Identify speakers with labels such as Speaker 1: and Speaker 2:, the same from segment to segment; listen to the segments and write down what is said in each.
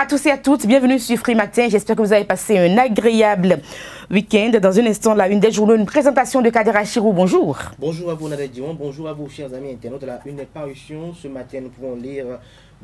Speaker 1: à tous et à toutes, bienvenue sur Free Matin. J'espère que vous avez passé un agréable week-end. Dans un instant, la une des journaux, une présentation de Kader Achirou. Bonjour.
Speaker 2: Bonjour à vous Nadet Dion, bonjour à vous chers amis internautes. La une parution, ce matin nous pouvons lire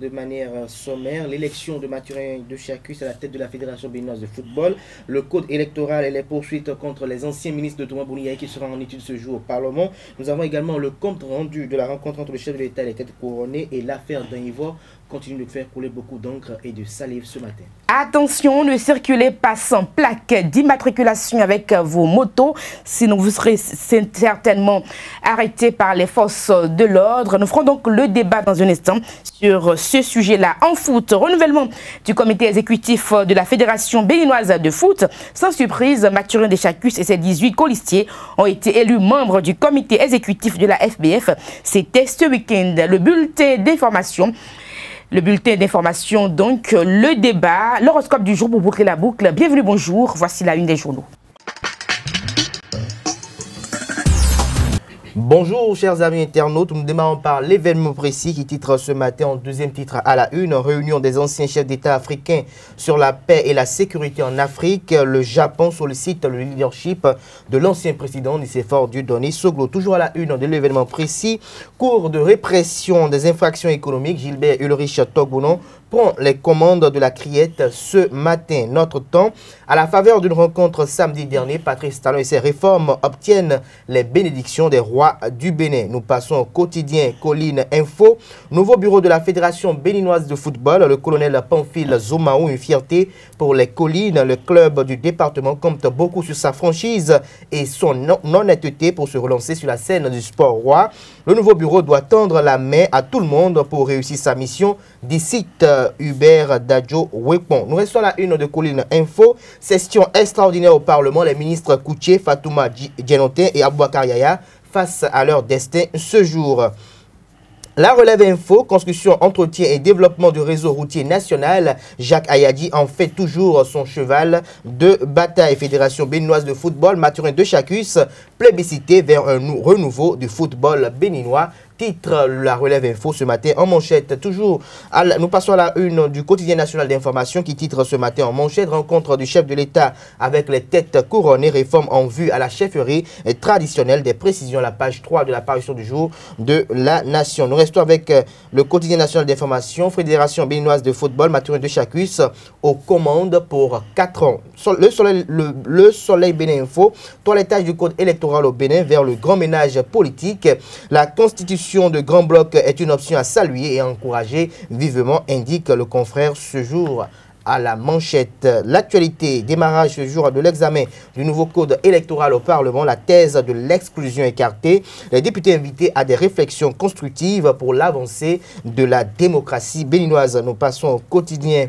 Speaker 2: de manière sommaire l'élection de Mathurin de Chacus à la tête de la Fédération béninoise de football, le code électoral et les poursuites contre les anciens ministres de Thomas Bouniaï qui sera en étude ce jour au Parlement. Nous avons également le compte rendu de la rencontre entre le chef de l'État et les têtes couronnées, et l'affaire d'un Ivoire continue de faire couler beaucoup d'encre et de salive ce matin.
Speaker 1: Attention, ne circulez pas sans plaque d'immatriculation avec vos motos, sinon vous serez certainement arrêté par les forces de l'ordre. Nous ferons donc le débat dans un instant sur ce sujet-là. En foot, renouvellement du comité exécutif de la Fédération béninoise de foot. Sans surprise, Mathurin de Chacus et ses 18 colistiers ont été élus membres du comité exécutif de la FBF. C'était ce week-end. Le bulletin d'information, donc le débat, l'horoscope du jour pour boucler la boucle. Bienvenue, bonjour, voici la une des journaux.
Speaker 2: Bonjour chers amis internautes, nous démarrons par l'événement précis qui titre ce matin en deuxième titre à la une, réunion des anciens chefs d'État africains sur la paix et la sécurité en Afrique. Le Japon sollicite le leadership de l'ancien président Nicéphore Dieudonné Soglo. Toujours à la une de l'événement précis, cours de répression des infractions économiques, Gilbert Ulrich Togbonon prend les commandes de la criette ce matin. Notre temps, à la faveur d'une rencontre samedi dernier, Patrice Talon et ses réformes obtiennent les bénédictions des rois du Bénin. Nous passons au quotidien Colline Info. Nouveau bureau de la Fédération béninoise de football, le colonel Pamphile Zomaou, une fierté pour les collines. Le club du département compte beaucoup sur sa franchise et son honnêteté pour se relancer sur la scène du sport roi. Le nouveau bureau doit tendre la main à tout le monde pour réussir sa mission, d'ici Hubert Dadjo Wepon. Nous restons à la une de Colline Info. Session extraordinaire au Parlement. Les ministres Kouché, Fatouma Djenotin et Abouakar Yaya face à leur destin ce jour. La relève info, construction, entretien et développement du réseau routier national. Jacques Ayadi en fait toujours son cheval de bataille. Fédération béninoise de football, Mathurin de Chacus, plébiscité vers un renouveau du football béninois. Titre la relève info ce matin en manchette. Toujours, nous passons à la une du quotidien national d'information qui titre ce matin en manchette: rencontre du chef de l'État avec les têtes couronnées, réforme en vue à la chefferie traditionnelle. Des précisions à la page 3 de la parution du jour de la Nation. Nous restons avec le quotidien national d'information. Fédération béninoise de football, Mathurin de Chacus aux commandes pour 4 ans. Le soleil Bénin Info, toilettage du code électoral au Bénin vers le grand ménage politique. La constitution de Grand Bloc est une option à saluer et à encourager vivement, indique le confrère ce jour à la manchette. L'actualité, démarrage ce jour de l'examen du nouveau code électoral au Parlement, la thèse de l'exclusion écartée. Les députés invités à des réflexions constructives pour l'avancée de la démocratie béninoise. Nous passons au quotidien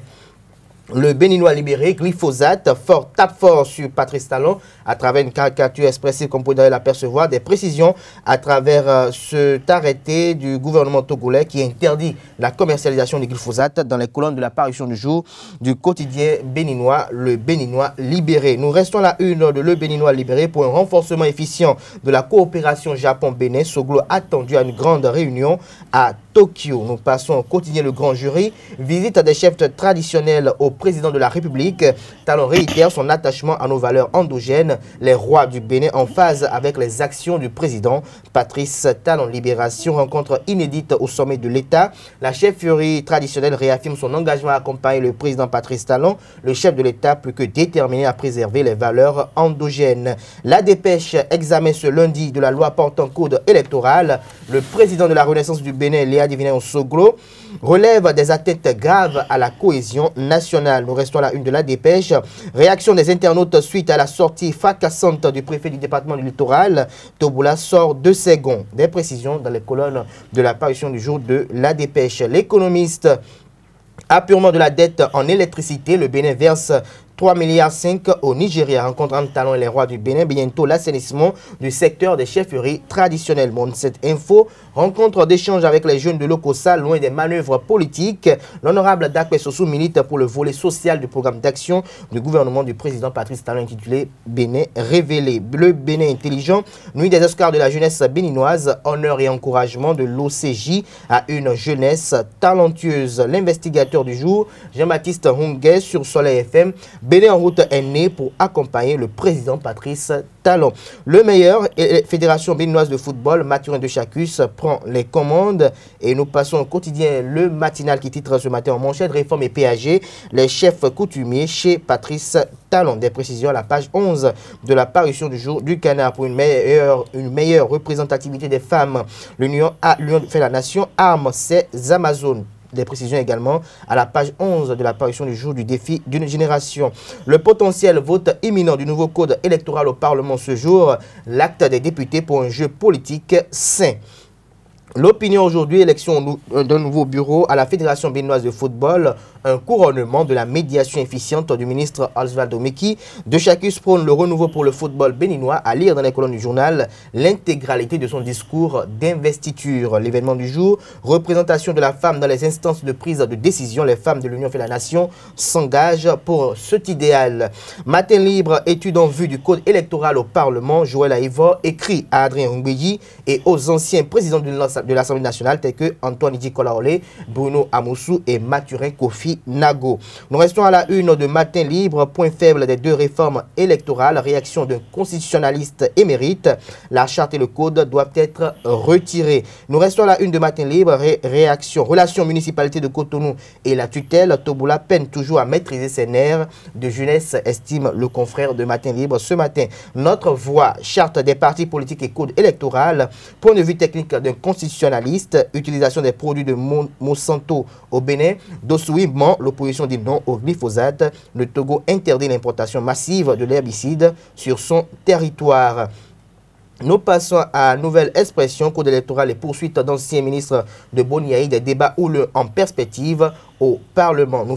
Speaker 2: Le Béninois libéré, glyphosate, tape fort sur Patrice Talon à travers une caricature expressive comme vous pouvez l'apercevoir. Des précisions à travers cet arrêté du gouvernement togolais qui interdit la commercialisation du glyphosate dans les colonnes de la parution du jour du quotidien béninois, Le Béninois libéré. Nous restons à la une de Le Béninois libéré pour un renforcement efficient de la coopération Japon-Bénin. Soglo attendu à une grande réunion à Tokyo. Nous passons au quotidien Le Grand Jury, visite des chefs traditionnels au président de la République. Talon réitère son attachement à nos valeurs endogènes. Les rois du Bénin en phase avec les actions du président. Patrice Talon, libération, rencontre inédite au sommet de l'État. La chefferie traditionnelle réaffirme son engagement à accompagner le président Patrice Talon, le chef de l'État plus que déterminé à préserver les valeurs endogènes. La dépêche, examen ce lundi de la loi portant code électoral. Le président de la Renaissance du Bénin, Léa Divinaon Soglo, relève des atteintes graves à la cohésion nationale. Nous restons à la une de la dépêche. Réaction des internautes suite à la sortie fracassante du préfet du département du littoral. Toboula sort de ses gonds. Des précisions dans les colonnes de la parution du jour de la dépêche. L'économiste, apurement de la dette en électricité, le Bénin verse 3,5 milliards au Nigeria. Rencontre entre Talon et les rois du Bénin. Bientôt l'assainissement du secteur des chefferies traditionnelles. Bon, cette info, rencontre d'échange avec les jeunes de l'Okosa, loin des manœuvres politiques. L'honorable Dakwe Sossou milite pour le volet social du programme d'action du gouvernement du président Patrice Talon intitulé Bénin révélé. Le Bénin intelligent, nuit des Oscars de la jeunesse béninoise, honneur et encouragement de l'OCJ à une jeunesse talentueuse. L'investigateur du jour, Jean-Baptiste Hunguet sur Soleil FM. Bénin en route est né pour accompagner le président Patrice Talon. Le meilleur, Fédération béninoise de football, Mathurin de Chacus prend les commandes et nous passons au quotidien le matinal qui titre ce matin en manchette réforme et PAG, les chefs coutumiers chez Patrice Talon. Des précisions à la page 11 de la parution du jour du Canard pour une meilleure représentativité des femmes. L'Union fait la nation arme ses Amazones. Des précisions également à la page 11 de la parution du jour du défi d'une génération. Le potentiel vote imminent du nouveau code électoral au Parlement ce jour. L'acte des députés pour un jeu politique sain. L'opinion aujourd'hui, élection d'un nouveau bureau à la Fédération béninoise de football, un couronnement de la médiation efficiente du ministre Osvaldo Meki. De Chacus prône le renouveau pour le football béninois, à lire dans les colonnes du journal l'intégralité de son discours d'investiture. L'événement du jour, représentation de la femme dans les instances de prise de décision. Les femmes de l'Union fait la nation s'engagent pour cet idéal. Matin libre, étude en vue du code électoral au Parlement. Joël Aïvor écrit à Adrien Ngbeji et aux anciens présidents de l'Assemblée nationale tels que Antoine Idi-Kolaolé, Bruno Amoussou et Mathurin Kofi Nago. Nous restons à la une de Matin libre, point faible des deux réformes électorales, réaction d'un constitutionnaliste émérite, la charte et le code doivent être retirés. Nous restons à la une de Matin libre, réaction, relations municipalité de Cotonou et la tutelle, Toboula peine toujours à maîtriser ses nerfs de jeunesse, estime le confrère de Matin libre ce matin. Notre voix, charte des partis politiques et code électoral, point de vue technique d'un constitutionnaliste, utilisation des produits de Monsanto au Bénin, Dossouiement, l'opposition dit non au glyphosate. Le Togo interdit l'importation massive de l'herbicide sur son territoire. Nous passons à nouvelle expression, code électoral et poursuite d'anciens ministres de Boniaï, des débats houleux en perspective au Parlement. Nous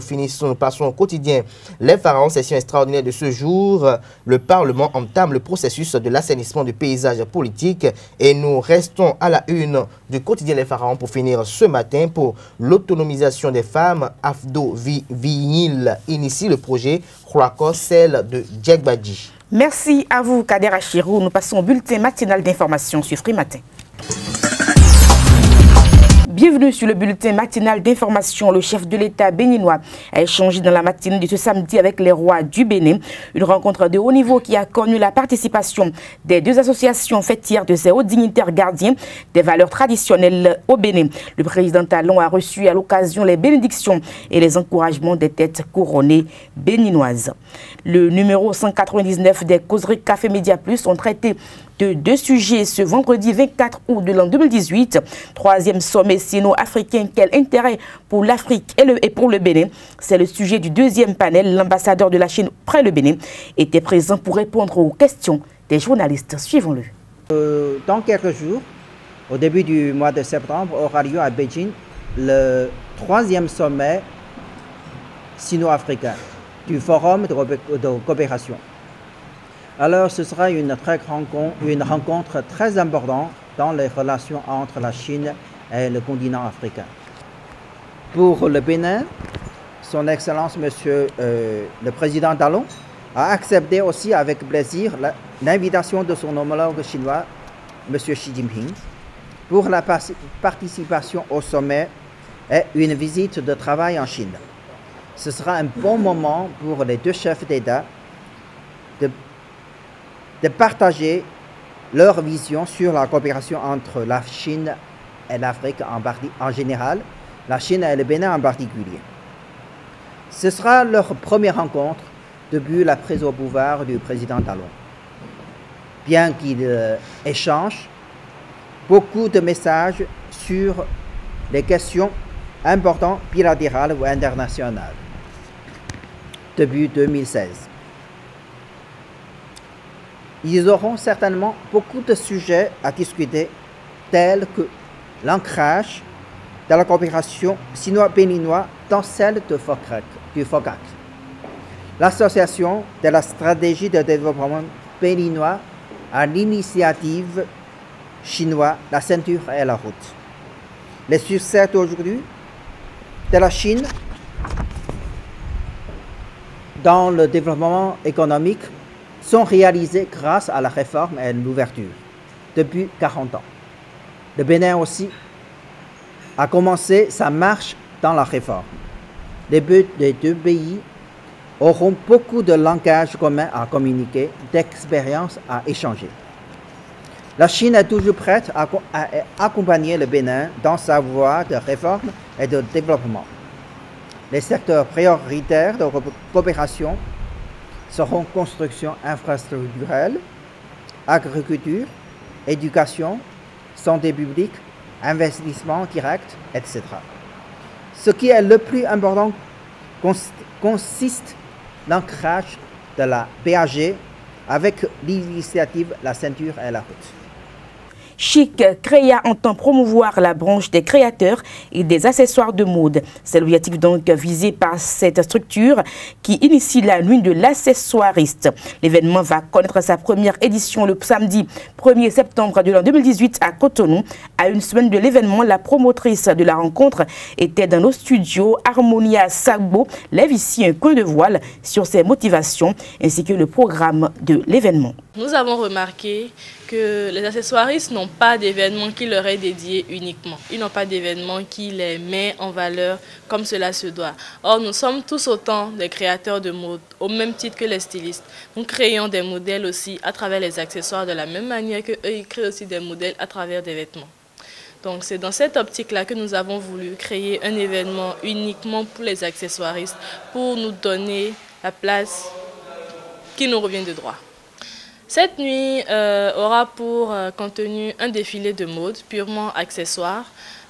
Speaker 2: passons au quotidien. Les pharaons, session extraordinaire de ce jour. Le Parlement entame le processus de l'assainissement du paysage politique et nous restons à la une du quotidien Les Pharaons pour finir ce matin pour l'autonomisation des femmes. Afdo Vignil initie le projet Croaco, celle de Djegbadji.
Speaker 1: Merci à vous, Kader Achirou. Nous passons au bulletin matinal d'information sur Free Matin. Bienvenue sur le bulletin matinal d'information. Le chef de l'État béninois a échangé dans la matinée de ce samedi avec les rois du Bénin. Une rencontre de haut niveau qui a connu la participation des deux associations fêtières de ces hauts dignitaires gardiens des valeurs traditionnelles au Bénin. Le président Talon a reçu à l'occasion les bénédictions et les encouragements des têtes couronnées béninoises. Le numéro 199 des causeries Café Média Plus ont traité de deux sujets ce vendredi 24 août de l'an 2018. Troisième sommet sino-africain, quel intérêt pour l'Afrique et pour le Bénin? C'est le sujet du deuxième panel. L'ambassadeur de la Chine près le Bénin était présent pour répondre aux questions des journalistes. Suivons-le.
Speaker 3: Dans quelques jours, au début du mois de septembre, aura lieu à Beijing le troisième sommet sino-africain du Forum de coopération. Alors, ce sera une rencontre très importante dans les relations entre la Chine et le continent africain. Pour le Bénin, son Excellence Monsieur le Président Talon a accepté aussi avec plaisir l'invitation de son homologue chinois, Monsieur Xi Jinping, pour la participation au sommet et une visite de travail en Chine. Ce sera un bon moment pour les deux chefs d'État de partager leur vision sur la coopération entre la Chine et l'Afrique en général, la Chine et le Bénin en particulier. Ce sera leur première rencontre depuis la prise au pouvoir du président Talon. Bien qu'ils échangent beaucoup de messages sur les questions importantes bilatérales ou internationales depuis 2016. Ils auront certainement beaucoup de sujets à discuter, tels que l'ancrage de la coopération sino-béninoise dans celle du FOCAC, L'association de la stratégie de développement béninois à l'initiative chinoise, la ceinture et la route. Les succès aujourd'hui de la Chine dans le développement économique sont réalisés grâce à la réforme et l'ouverture depuis 40 ans. Le Bénin aussi a commencé sa marche dans la réforme. Les deux pays auront beaucoup de langage commun à communiquer, d'expériences à échanger. La Chine est toujours prête à accompagner le Bénin dans sa voie de réforme et de développement. Les secteurs prioritaires de coopération seront construction infrastructurelle, agriculture, éducation, santé publique, investissement direct, etc. Ce qui est le plus important consiste l'ancrage de la BAG avec l'initiative La ceinture et la route.
Speaker 1: Chic Créa entend promouvoir la branche des créateurs et des accessoires de mode. C'est l'objectif donc visé par cette structure qui initie la nuit de l'accessoiriste. L'événement va connaître sa première édition le samedi 1er septembre de l'an 2018 à Cotonou. À une semaine de l'événement, la promotrice de la rencontre était dans nos studios. Harmonia Sagbo lève ici un coin de voile sur ses motivations ainsi que le programme de l'événement.
Speaker 4: Nous avons remarqué que les accessoiristes n'ont pas d'événement qui leur est dédié uniquement. Ils n'ont pas d'événement qui les met en valeur comme cela se doit. Or, nous sommes tous autant des créateurs de mode, au même titre que les stylistes. Nous créons des modèles aussi à travers les accessoires de la même manière qu'eux, ils créent aussi des modèles à travers des vêtements. Donc c'est dans cette optique-là que nous avons voulu créer un événement uniquement pour les accessoiristes, pour nous donner la place qui nous revient de droit. Cette nuit aura pour contenu un défilé de mode purement accessoire,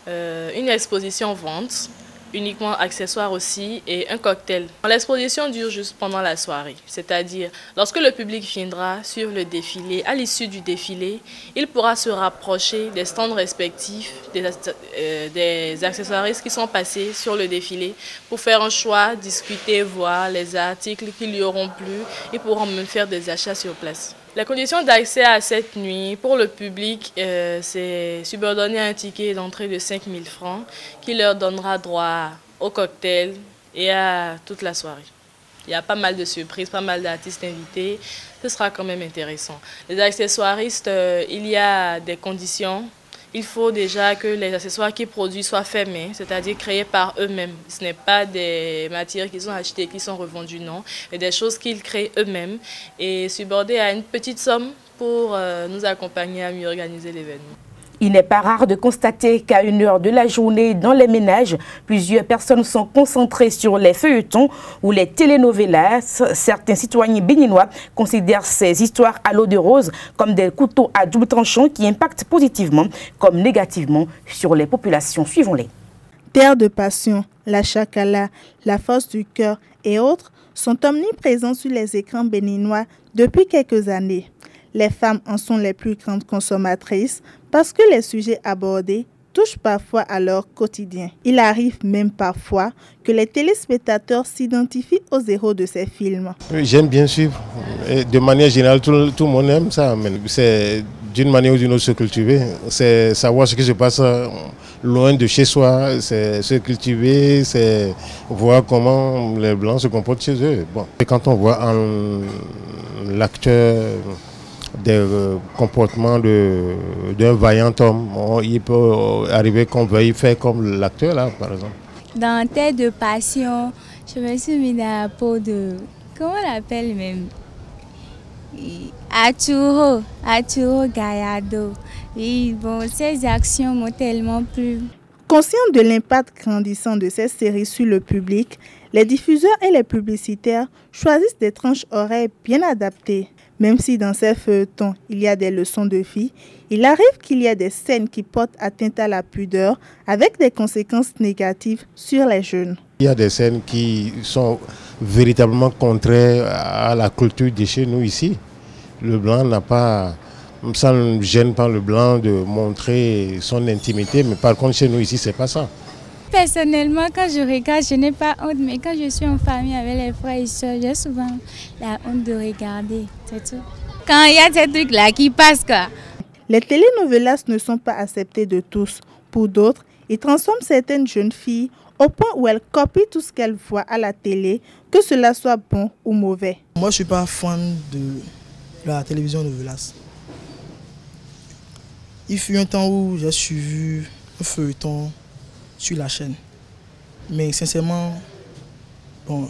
Speaker 4: une exposition vente, uniquement accessoires aussi, et un cocktail. L'exposition dure juste pendant la soirée, c'est-à-dire lorsque le public viendra sur le défilé, à l'issue du défilé, il pourra se rapprocher des stands respectifs des accessoiristes qui sont passés sur le défilé pour faire un choix, discuter, voir les articles qui lui auront plu. Ils pourront même faire des achats sur place. Les conditions d'accès à cette nuit pour le public, c'est subordonné à un ticket d'entrée de 5 000 francs qui leur donnera droit au cocktail et à toute la soirée. Il y a pas mal de surprises, pas mal d'artistes invités. Ce sera quand même intéressant. Les accessoiristes, il y a des conditions. Il faut déjà que les accessoires qu'ils produisent soient faits main, c'est-à-dire créés par eux-mêmes. Ce n'est pas des matières qui sont achetées, qui sont revendues, non. Mais des choses qu'ils créent eux-mêmes et subordonnés à une petite somme pour nous accompagner à mieux organiser l'événement.
Speaker 1: Il n'est pas rare de constater qu'à une heure de la journée, dans les ménages, plusieurs personnes sont concentrées sur les feuilletons ou les telenovelas. Certains citoyens béninois considèrent ces histoires à l'eau de rose comme des couteaux à double tranchant qui impactent positivement comme négativement sur les populations. Suivons-les.
Speaker 5: Terre de passion, la chakala, la force du cœur et autres sont omniprésents sur les écrans béninois depuis quelques années. Les femmes en sont les plus grandes consommatrices parce que les sujets abordés touchent parfois à leur quotidien. Il arrive même parfois que les téléspectateurs s'identifient aux héros de ces films.
Speaker 6: Oui, j'aime bien suivre. Et de manière générale, tout le monde aime ça. C'est d'une manière ou d'une autre se cultiver. C'est savoir ce qui se passe loin de chez soi. C'est se cultiver, c'est voir comment les Blancs se comportent chez eux. Bon. Et quand on voit l'acteur des comportements d'un vaillant homme, il peut arriver qu'on veuille faire comme l'acteur là, par exemple.
Speaker 7: Dans Terre de passion, je me suis mis dans la peau de... Comment on l'appelle même? Arturo Gallardo. Oui, bon, ces actions m'ont tellement plu.
Speaker 5: Conscients de l'impact grandissant de ces séries sur le public, les diffuseurs et les publicitaires choisissent des tranches horaires bien adaptées. Même si dans ces feuilletons, il y a des leçons de vie, il arrive qu'il y ait des scènes qui portent atteinte à la pudeur avec des conséquences négatives sur les jeunes.
Speaker 6: Il y a des scènes qui sont véritablement contraires à la culture de chez nous ici. Le blanc n'a pas... Ça ne gêne pas le blanc de montrer son intimité, mais par contre chez nous ici, c'est pas ça.
Speaker 7: personnellement, quand je regarde, je n'ai pas honte, mais quand je suis en famille avec les frères et soeurs, j'ai souvent la honte de regarder, c'est tout. Quand il y a ces trucs-là qui passent, quoi.
Speaker 5: Les telenovelas ne sont pas acceptées de tous. Pour d'autres, ils transforment certaines jeunes filles au point où elles copient tout ce qu'elles voient à la télé, que cela soit bon ou mauvais.
Speaker 8: Moi, je ne suis pas fan de la télévision novelas. Il fut un temps où j'ai suivi un feuilleton sur la chaîne. Mais sincèrement, bon,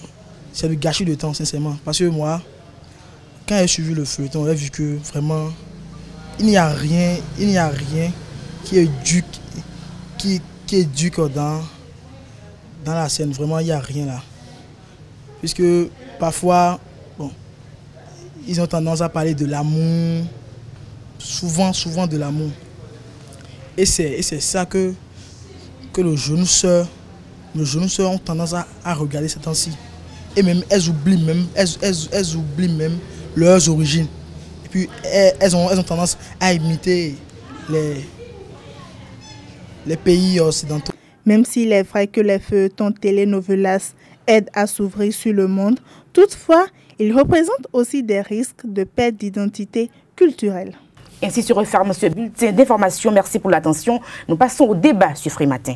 Speaker 8: c'est le gâchis de temps, sincèrement. Parce que moi, quand j'ai suivi le feuilleton, j'ai vu que vraiment, il n'y a rien qui éduque dans la scène. Vraiment, il n'y a rien là. Puisque parfois, bon, ils ont tendance à parler de l'amour, souvent de l'amour. Et c'est ça que les jeunes sœurs ont tendance à regarder ces temps-ci. Et même elles oublient même leurs origines. Et puis elles ont tendance à imiter les pays occidentaux.
Speaker 5: Même s'il est vrai que les feuilletons telenovelas aident à s'ouvrir sur le monde, toutefois, ils représentent aussi des risques de perte d'identité culturelle.
Speaker 1: Ainsi se referme ce bulletin d'information. Merci pour l'attention. Nous passons au débat sur Free Matin.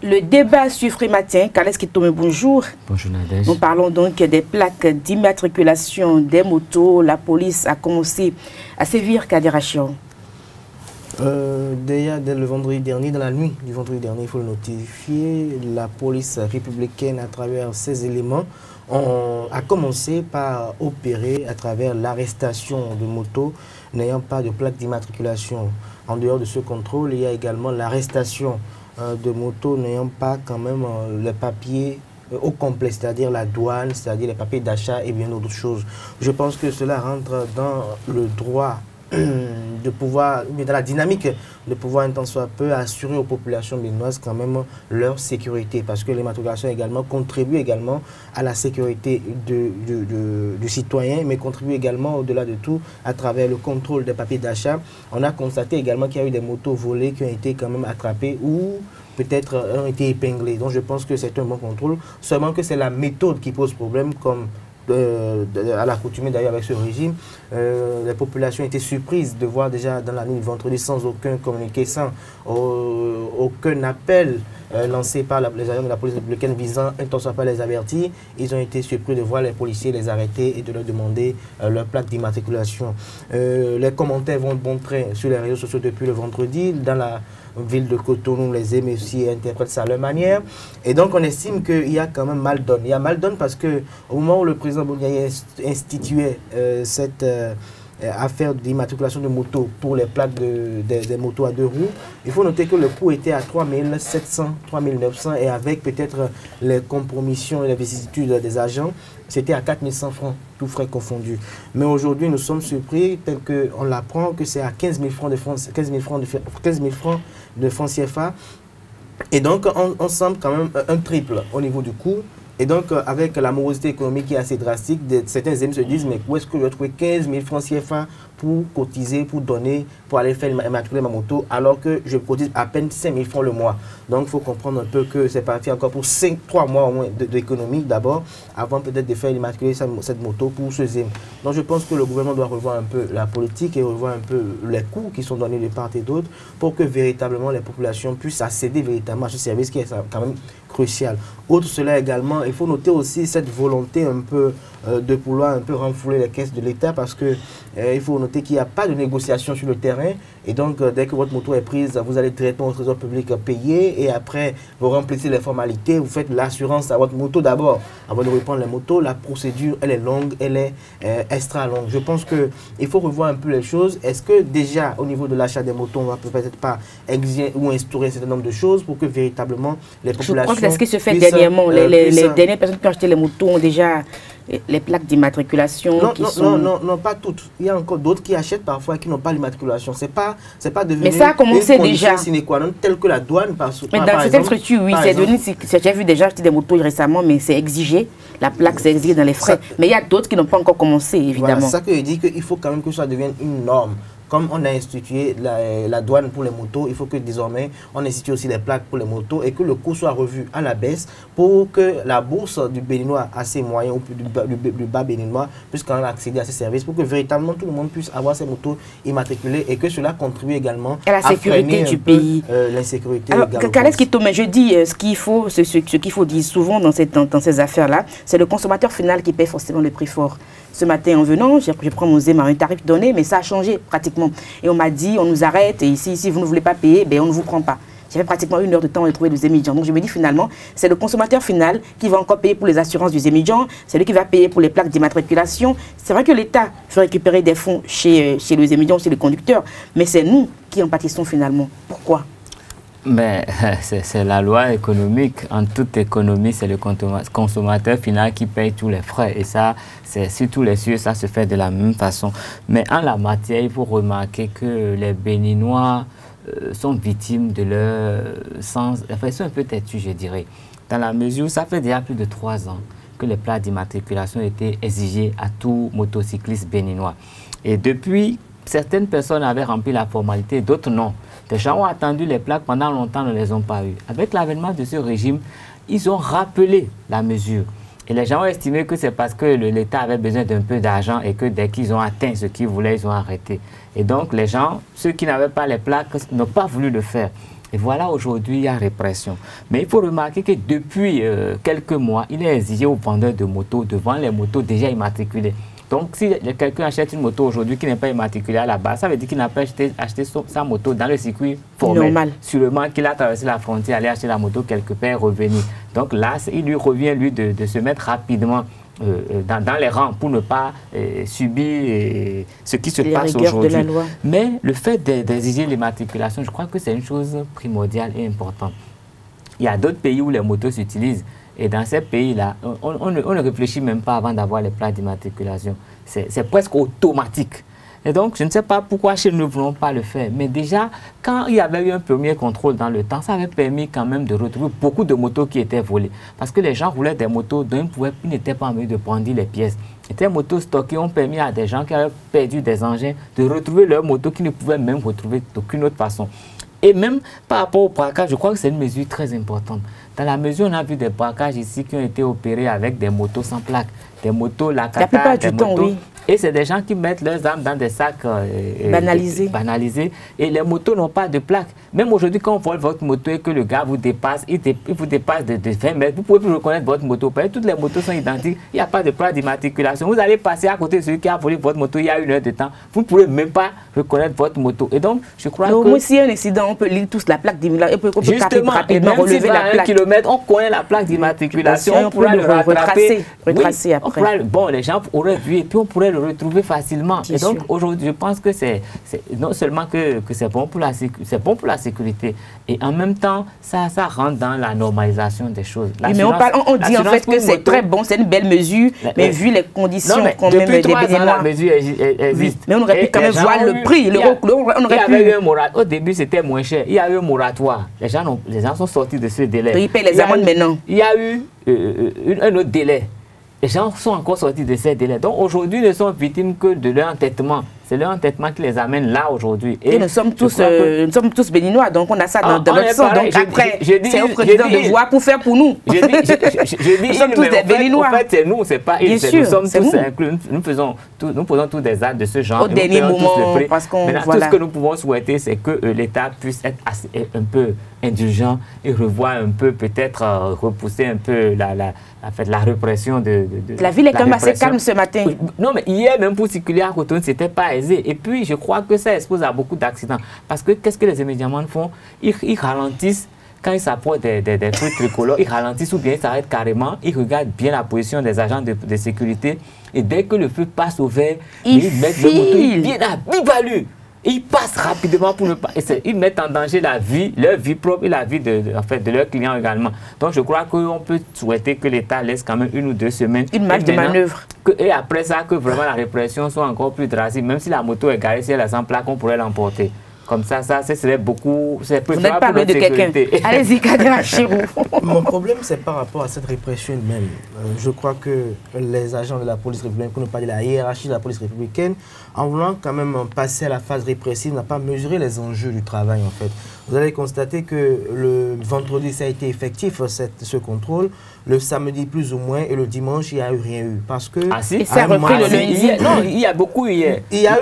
Speaker 1: Le débat sur Free Matin, Carles Kitome, bonjour.
Speaker 9: Bonjour Nadège.
Speaker 1: Nous parlons donc des plaques d'immatriculation des motos. La police a commencé à sévir Kadirachion.
Speaker 2: Déjà, dès le vendredi dernier, dans la nuit du vendredi dernier, il faut le notifier, la police républicaine, à travers ses éléments, a commencé par opérer à travers l'arrestation de motos n'ayant pas de plaque d'immatriculation. En dehors de ce contrôle, il y a également l'arrestation de motos n'ayant pas quand même les papiers au complet, c'est-à-dire la douane, c'est-à-dire les papiers d'achat et bien d'autres choses. Je pense que cela rentre dans le droit de pouvoir, dans la dynamique de pouvoir un tant soit peu assurer aux populations béninoises quand même leur sécurité, parce que l'immatriculation également contribue également à la sécurité du citoyen, mais contribue également au-delà de tout à travers le contrôle des papiers d'achat. On a constaté également qu'il y a eu des motos volées qui ont été quand même attrapées ou peut-être ont été épinglées. Donc je pense que c'est un bon contrôle, seulement que c'est la méthode qui pose problème, comme à l'accoutumée d'ailleurs avec ce régime. Les populations étaient surprises de voir déjà dans la nuit de vendredi, sans aucun communiqué, sans aucun appel lancé par les agents de la police républicaine visant un tant soit peu à les avertir. Ils ont été surpris de voir les policiers les arrêter et de leur demander leur plaque d'immatriculation. Les commentaires vont de bon train sur les réseaux sociaux depuis le vendredi. Dans la ville de Cotonou, les aiment aussi et interprètent ça à leur manière. Et donc on estime qu'il y a quand même mal donne. Il y a mal donne parce qu'au moment où le président Bouniaï instituait cette affaire d'immatriculation de motos pour les plaques des motos à deux roues, il faut noter que le coût était à 3700, 3900 et avec peut-être les compromissions et les vicissitudes des agents, c'était à 4100 francs, tout frais confondus. Mais aujourd'hui, nous sommes surpris, tel qu'on l'apprend, que c'est à 15 000 francs de francs CFA. Et donc, on semble quand même un triple au niveau du coût. Et donc, avec la morosité économique qui est assez drastique, certains amis se disent, mais où est-ce que je vais trouver 15 000 francs CFA pour cotiser, pour donner, pour aller faire immatriculer ma moto, alors que je cotise à peine 5 000 francs le mois. Donc, il faut comprendre un peu que c'est parti encore pour 3 mois au moins d'économie d'abord, avant peut-être de faire immatriculer cette moto pour ce ZEM. Donc, je pense que le gouvernement doit revoir un peu la politique et revoir un peu les coûts qui sont donnés de part et d'autre pour que véritablement les populations puissent accéder véritablement à ce service qui est quand même crucial. Outre cela également, il faut noter aussi cette volonté un peu de pouvoir un peu renflouer les caisses de l'État, parce que il faut noter qu'il n'y a pas de négociation sur le terrain et donc dès que votre moto est prise, vous allez directement au trésor public payer et après vous remplissez les formalités, vous faites l'assurance à votre moto d'abord avant de reprendre les motos. La procédure elle est longue, elle est extra longue. Je pense qu'il faut revoir un peu les choses. Est-ce que déjà au niveau de l'achat des motos, on va peut-être pas exiger ou instaurer un certain nombre de choses pour que véritablement les populations...
Speaker 1: Je crois que c'est ce qui se fait dernièrement. Les dernières personnes qui ont acheté les motos ont déjà les plaques d'immatriculation qui sont...
Speaker 2: Non, pas toutes. Il y a encore d'autres qui achètent parfois et qui n'ont pas l'immatriculation. C'est pas devenu...
Speaker 1: Mais ça a commencé déjà.
Speaker 2: Sine qua non, tel que la douane,
Speaker 1: mais dans certaines structures, oui, c'est devenu... J'ai vu déjà acheter des motos récemment, mais c'est exigé. La plaque, c'est exigé dans les frais. Mais il y a d'autres qui n'ont pas encore commencé, évidemment.
Speaker 2: Voilà, c'est ça que je dis, qu'il faut quand même que ça devienne une norme. comme on a institué la douane pour les motos, il faut que désormais on institue aussi les plaques pour les motos et que le coût soit revu à la baisse pour que la bourse du Béninois assez moyen ou du bas béninois puisse quand même accéder à ces services pour que véritablement tout le monde puisse avoir ses motos immatriculées et que cela contribue également
Speaker 1: à la sécurité du pays.
Speaker 2: L'insécurité.
Speaker 1: Alors, Kales Kitome, je dis ce qu'il faut dire souvent dans ces affaires-là, c'est le consommateur final qui paie forcément le prix fort. Ce matin, en venant, je prends mon Zema, un tarif donné, mais ça a changé pratiquement. Et on m'a dit, on nous arrête, et ici, si vous ne voulez pas payer, ben, on ne vous prend pas. J'avais pratiquement 1 heure de temps à trouver le Zemidjan. Donc je me dis finalement, c'est le consommateur final qui va encore payer pour les assurances du Zemidjan, c'est lui qui va payer pour les plaques d'immatriculation. C'est vrai que l'État fait récupérer des fonds chez le Zemidjan, chez les conducteurs, mais c'est nous qui en pâtissons finalement. Pourquoi?
Speaker 9: Mais c'est la loi économique. En toute économie, c'est le consommateur final qui paye tous les frais. Et ça, c'est sur tous les cieux, ça se fait de la même façon. Mais en la matière, il faut remarquer que les Béninois sont victimes de leur sens. Enfin, ils sont un peu têtus, je dirais. Dans la mesure où ça fait déjà plus de 3 ans que les plaques d'immatriculation étaient exigées à tout motocycliste béninois. Et depuis, certaines personnes avaient rempli la formalité, d'autres non. Des gens ont attendu les plaques pendant longtemps, ne les ont pas eues. Avec l'avènement de ce régime, ils ont rappelé la mesure. Et les gens ont estimé que c'est parce que l'État avait besoin d'un peu d'argent et que dès qu'ils ont atteint ce qu'ils voulaient, ils ont arrêté. Et donc les gens, ceux qui n'avaient pas les plaques, n'ont pas voulu le faire. Et voilà, aujourd'hui, il y a répression. Mais il faut remarquer que depuis quelques mois, il est exigé aux vendeurs de motos de vendre les motos déjà immatriculées. Donc, si quelqu'un achète une moto aujourd'hui qui n'est pas immatriculée à la base, ça veut dire qu'il n'a pas acheté sa moto dans le circuit formel. Normal. Sûrement qu'il a traversé la frontière, aller acheter la moto quelque part, revenir. Donc là, il lui revient, lui, de se mettre rapidement dans les rangs pour ne pas subir ce qui se passe aujourd'hui. Mais le fait d'exiger l'immatriculation, je crois que c'est une chose primordiale et importante. Il y a d'autres pays où les motos s'utilisent. Et dans ces pays-là, on ne réfléchit même pas avant d'avoir les plaques d'immatriculation. C'est presque automatique. Et donc, je ne sais pas pourquoi chez nous ne voulons pas le faire. Mais déjà, quand il y avait eu un premier contrôle dans le temps, ça avait permis quand même de retrouver beaucoup de motos qui étaient volées. Parce que les gens roulaient des motos dont ils n'étaient pas en mesure de prendre les pièces. Et ces motos stockées ont permis à des gens qui avaient perdu des engins de retrouver leurs motos qu'ils ne pouvaient même retrouver d'aucune autre façon. Et même par rapport au braquage, je crois que c'est une mesure très importante. Dans la mesure où on a vu des braquages ici qui ont été opérés avec des motos sans plaque, des motos Lakata, des motos... Oui. Et c'est des gens qui mettent leurs armes dans des sacs banalisés. Et les motos n'ont pas de plaque. Même aujourd'hui, quand on vole votre moto et que le gars vous dépasse, il vous dépasse de 20 mètres, vous pouvez plus reconnaître votre moto. Parce que toutes les motos sont identiques. Il n'y a pas de plaque d'immatriculation. Vous allez passer à côté de celui qui a volé votre moto il y a 1 heure de temps. Vous ne pourrez même pas reconnaître votre moto. Et donc, je crois que...
Speaker 1: Si il y a un incident, on peut lire tous la plaque d'immatriculation. On peut
Speaker 9: justement,
Speaker 1: rapidement relever la plaque.
Speaker 9: 1 kilomètre, on connaît la plaque d'immatriculation. On pourra le rattraper.
Speaker 1: Retracer après.
Speaker 9: Bon, les gens auraient vu et puis on pourrait le retrouver facilement. Et donc aujourd'hui, je pense que c'est non seulement que c'est bon pour la sécurité, et en même temps, ça rentre dans la normalisation des choses.
Speaker 1: Oui, mais on dit en fait que c'est très bon, c'est une belle mesure, mais vu les conditions quand même des Béninois,
Speaker 9: la mesure existe.
Speaker 1: Mais on aurait pu quand même voir le prix.
Speaker 9: Au début, c'était moins cher. Il y a eu un moratoire. Les gens sont sortis de ce délai.
Speaker 1: Ils payent les amendes maintenant.
Speaker 9: Il y a eu un autre délai. Les gens sont encore sortis de ces délais. Donc aujourd'hui, ils ne sont victimes que de leur entêtement. C'est leur entêtement qui les amène là aujourd'hui.
Speaker 1: Et nous sommes tous béninois, donc on a ça dans notre sang. Donc après, c'est au président de voir pour faire pour nous.
Speaker 9: Nous sommes tous des béninois. En fait, c'est nous, c'est pas ils. Nous sommes tous inclus. Nous posons tous des actes de ce genre.
Speaker 1: Au dernier moment, parce qu'on...
Speaker 9: Maintenant, tout ce que nous pouvons souhaiter, c'est que l'État puisse être un peu indulgent et revoir un peu, peut-être repousser un peu la répression de
Speaker 1: la ville est quand même assez calme ce matin.
Speaker 9: Non, mais hier, même pour circuler à Cotonou, c'était pas aisé. Et puis, je crois que ça expose à beaucoup d'accidents. Parce que qu'est-ce que les immédiatement font? Ils ralentissent. Quand ils s'approchent des trucs tricolores, ils ralentissent ou bien ils s'arrêtent carrément. Ils regardent bien la position des agents de sécurité. Et dès que le feu passe au vert, ils mettent le moto. Ils viennent à vive allure. Ils passent rapidement pour ne pas... Ils mettent en danger leur vie propre et la vie de leurs clients également. Donc je crois qu'on peut souhaiter que l'État laisse quand même 1 ou 2 semaines.
Speaker 1: Une marge de manœuvre.
Speaker 9: Et après ça, que vraiment la répression soit encore plus drastique. Même si la moto est garée, si elle est sans plaque, on pourrait l'emporter. Comme ça serait beaucoup...
Speaker 1: Vous n'êtes pas loin de quelqu'un. Allez-y, Kadira Chirou.
Speaker 2: Mon problème, c'est par rapport à cette répression elle-même. Je crois que les agents de la police républicaine, pour ne pas dire la hiérarchie de la police républicaine, en voulant quand même passer à la phase répressive, n'a pas mesuré les enjeux du travail, en fait. Vous allez constater que le vendredi, ça a été effectif, ce contrôle. Le samedi, plus ou moins, et le dimanche, il n'y a rien eu. Parce que...
Speaker 9: Ah si,
Speaker 1: et ça a repris le lundi.
Speaker 9: Non, il y a beaucoup hier.
Speaker 2: Il y a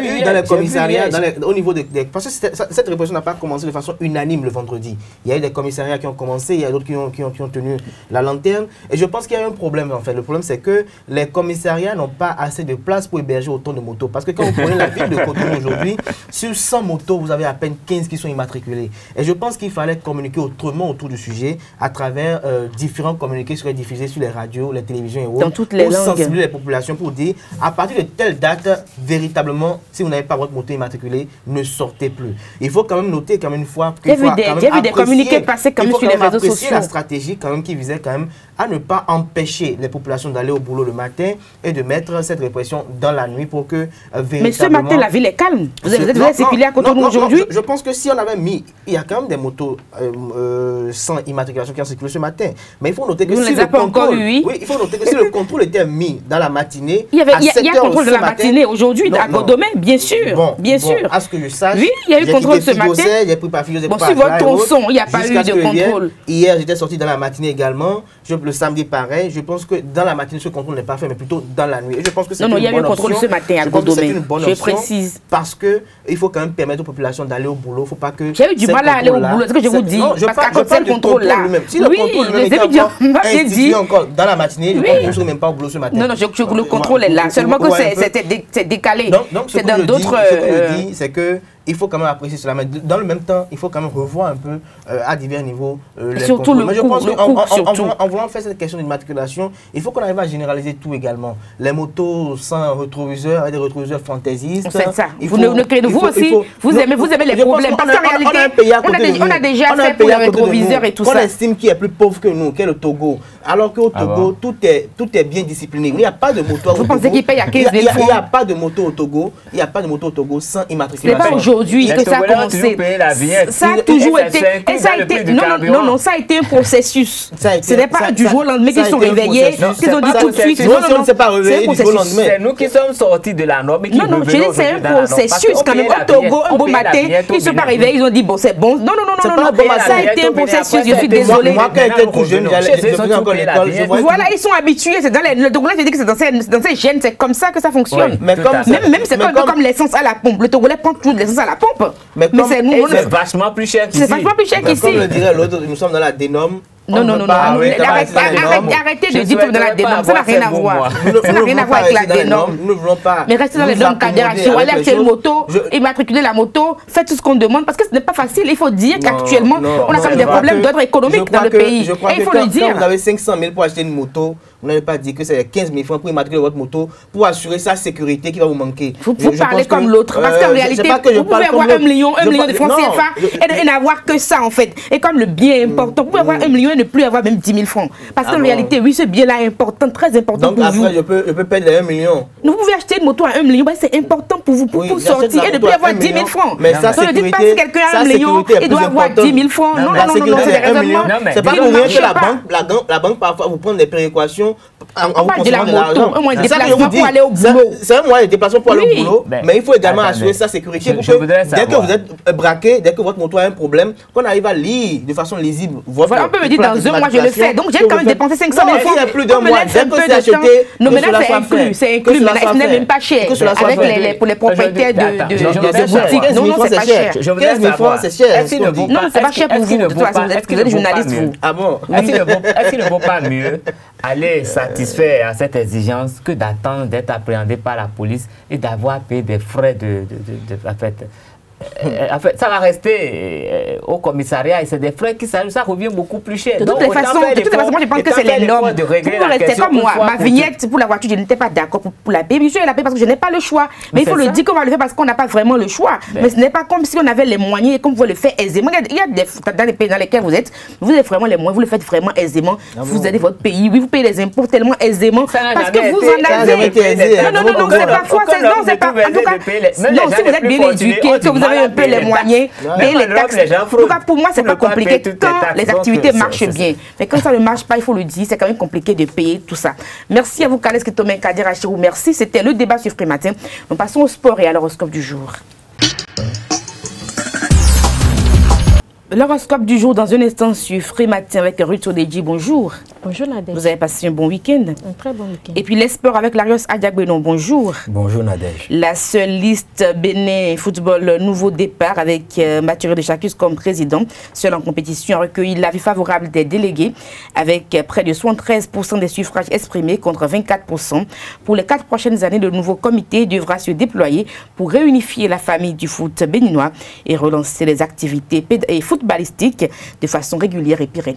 Speaker 2: eu dans les commissariats, au niveau des... Parce que cette répression n'a pas commencé de façon unanime le vendredi. Il y a eu des commissariats qui ont commencé, il y a d'autres qui ont tenu la lanterne. Et je pense qu'il y a un problème, en fait. Le problème, c'est que les commissariats n'ont pas assez de place pour héberger autant de motos. Parce que quand vous prenez la ville de Cotonou aujourd'hui, sur 100 motos, vous avez à peine 15 qui sont immatriculées. Et je pense qu'il fallait communiquer autrement autour du sujet à travers différents communiqués qui seraient diffusés sur les radios, les télévisions et autres.
Speaker 1: Dans toutes les langues.
Speaker 2: Pour sensibiliser les populations, pour dire, à partir de telle date, véritablement, si vous n'avez pas votre moto immatriculée, ne sortez plus. Il faut quand même noter quand même une fois qu'il faut
Speaker 1: j'ai vu des communiqués passer comme sur les réseaux sociaux.
Speaker 2: La stratégie quand même qui visait quand même à ne pas empêcher les populations d'aller au boulot le matin et de mettre cette répression dans la nuit pour que véritablement...
Speaker 1: Mais ce matin, la ville est calme. Vous êtes circulé à Cotonou aujourd'hui?
Speaker 2: Je pense que si on avait mis... Il y a quand même des motos sans immatriculation qui ont circulé ce matin. Mais il faut noter que si le contrôle... Oui, il faut noter que si le contrôle était mis dans la matinée...
Speaker 1: Il y a un contrôle de la matinée aujourd'hui à Godomé, bien sûr. Bien sûr.
Speaker 2: À ce que je sache...
Speaker 1: Oui, il y a eu contrôle ce matin.
Speaker 2: J'ai pris par Figo,
Speaker 1: bon, sur votre tronçon, il n'y a pas eu de contrôle.
Speaker 2: Hier, j'étais sorti dans la matinée également. Le samedi, pareil. Je pense que dans la matinée, ce contrôle n'est pas fait, mais plutôt dans la nuit. Et je pense que c'est une bonne option.
Speaker 1: Non, il y a eu un contrôle ce matin à Godomé.
Speaker 2: Je précise. Parce qu'il faut quand même permettre aux populations d'aller au boulot. Il ne faut pas que...
Speaker 1: J'ai eu du mal à aller au boulot, c'est ce que je vous dis. Parce qu'à cause de ce contrôle-là...
Speaker 2: Si le contrôle est institué encore dans la matinée, je ne serai même pas au boulot ce matin.
Speaker 1: Non, le contrôle est là. Seulement que c'est décalé.
Speaker 2: C'est dans d'autres... Ce que je dis, c'est que il faut quand même apprécier cela, mais dans le même temps, il faut quand même revoir un peu à divers niveaux les
Speaker 1: surtout
Speaker 2: contrôles. Mais je pense qu'en voulant faire cette question d'immatriculation, il faut qu'on arrive à généraliser tout également. Les motos sans rétroviseur, avec des rétroviseurs fantaisistes.
Speaker 1: On fait ça. Vous aussi, vous aimez les problèmes. Parce qu'en réalité, on a déjà fait pour les rétroviseurs et tout ça.
Speaker 2: On estime qui est plus pauvre que nous, qu'est le Togo. Alors qu'au Togo, tout est bien discipliné. Il n'y a pas de moto au Togo.
Speaker 1: Vous pensez qu'il paye à 15 000 francs?
Speaker 2: Il n'y a pas de moto au Togo. Il n'y a pas de moto au Togo sans immatriculation.
Speaker 1: Aujourd'hui que ça a commencé. Ça a toujours été. Et ça a été. Non, ça a été un processus. Ce n'est pas du jour au lendemain qu'ils sont réveillés, qu'ils ont dit tout de suite.
Speaker 2: Non, on ne s'est pas réveillé du jour au lendemain.
Speaker 9: C'est nous qui sommes sortis de la norme.
Speaker 1: Non, je dis c'est un processus. Quand même, au Togo, un beau matin, ils ne sont pas réveillés, ils ont dit bon, c'est bon. Non, ça a été un processus. Je suis désolée.
Speaker 2: Moi, quand j'étais tout jeune, j'allais encore l'école.
Speaker 1: Voilà, ils sont habitués. Le Togolais, je dis que c'est dans ces gènes, c'est comme ça que ça fonctionne. Même c'est comme l'essence à la pompe. Le Togolais prend toujours l'essence à la pompe.
Speaker 9: Mais c'est vachement plus cher qu'ici.
Speaker 1: C'est vachement plus cher qu'ici.
Speaker 2: Comme le dirait l'autre, nous sommes dans la dénorme.
Speaker 1: Non. Arrêtez de dire que dans la dénorme. Ça n'a rien à voir. Ça n'a rien à voir avec la dénorme.
Speaker 2: Nous ne voulons pas.
Speaker 1: Mais restez dans les normes cadération. Allez acheter une moto, immatriculer la moto, faites tout ce qu'on demande parce que ce n'est pas facile. Il faut dire qu'actuellement, on a quand même des problèmes d'ordre économique dans le pays. Et il faut le dire.
Speaker 2: Quand vous avez 500 000 pour acheter une moto, vous n'allez pas dire que c'est 15 000 francs pour immatriculer votre moto pour assurer sa sécurité qui va vous manquer.
Speaker 1: Vous parlez comme l'autre. Parce qu'en réalité, vous pouvez avoir 1 million de francs CFA et n'avoir que ça en fait. Et comme le bien est important, vous pouvez avoir 1 million et ne plus avoir même 10 000 francs. Parce qu'en réalité, oui, ce bien-là est important, très important pour vous.
Speaker 2: Donc après, je peux perdre les 1 million.
Speaker 1: Vous pouvez acheter une moto à 1 million, c'est important pour vous, pour sortir et ne plus avoir 10 000 francs.
Speaker 2: Mais ça,
Speaker 1: ne dites pas si quelqu'un a 1 million, il doit avoir 10 000 francs. Non, c'est des raisonnements.
Speaker 2: C'est pas pour rien que la banque parfois vous prend des précautions.
Speaker 1: On parle de la moto, un moyen de déplacement pour aller au boulot.
Speaker 2: C'est un moyen de déplacement pour aller au boulot, mais il faut également assurer sa sécurité pour que dès que vous êtes braqué, dès que votre moto a un problème, qu'on arrive à lire de façon lisible votre.
Speaker 1: On peut me dire dans 1 mois je le fais, donc j'ai quand même dépensé 500 000 francs.
Speaker 2: Il y a plus d'un mois, dès que c'est acheté,
Speaker 1: non mais là c'est inclus, mais là ce n'est même pas cher. Pour les propriétaires de boutiques, non c'est pas cher.
Speaker 2: 15 000 francs c'est cher.
Speaker 1: Non c'est pas cher pour vous, de toute façon vous êtes des journalistes vous.
Speaker 2: Ah bon?
Speaker 9: Est-ce qu'il ne vaut pas mieux aller satisfaire à cette exigence que d'attendre d'être appréhendé par la police et d'avoir payé des frais en fait, ça va rester au commissariat et c'est des frais qui ça revient beaucoup plus cher.
Speaker 1: De toutes les façons, moi je pense que c'est les normes. C'est comme moi, ma vignette pour la voiture, je n'étais pas d'accord pour la payer. Je la paye parce que je n'ai pas le choix. Mais il faut le dire qu'on va le faire parce qu'on n'a pas vraiment le choix. Mais ce n'est pas comme si on avait les moyens et qu'on pouvait le faire aisément. Il y a dans les pays dans lesquels vous êtes vraiment les moyens, vous le faites vraiment aisément. Vous aidez votre pays, oui, vous payez les impôts tellement aisément parce que vous en avez. Non, c'est pas faux. Non, si vous êtes bien éduqué, que vous libérer un peu les moyens, payer les taxes. En tout cas, pour moi, c'est pas compliqué quand les activités marchent bien. Mais quand ça ne marche pas, il faut le dire, c'est quand même compliqué de payer tout ça. Merci à vous, Kales Kitome Kadir Achirou. Merci. C'était le débat sur Matin. Nous passons au sport et à l'horoscope du jour. L'horoscope du jour dans un instant sur Matin avec Ruth Odedji. Bonjour.
Speaker 10: Bonjour Nadège.
Speaker 1: Vous avez passé un bon week-end?
Speaker 10: Un très bon week-end.
Speaker 1: Et puis les sports avec Larios Adiagbenon. Bonjour.
Speaker 11: Bonjour Nadège.
Speaker 1: La seule liste Bénin Football nouveau départ avec Mathieu Deschacus comme président. Seul en compétition a recueilli l'avis favorable des délégués avec près de 73% des suffrages exprimés contre 24%. Pour les 4 prochaines années, le nouveau comité devra se déployer pour réunifier la famille du foot béninois et relancer les activités footballistiques de façon régulière et pérenne.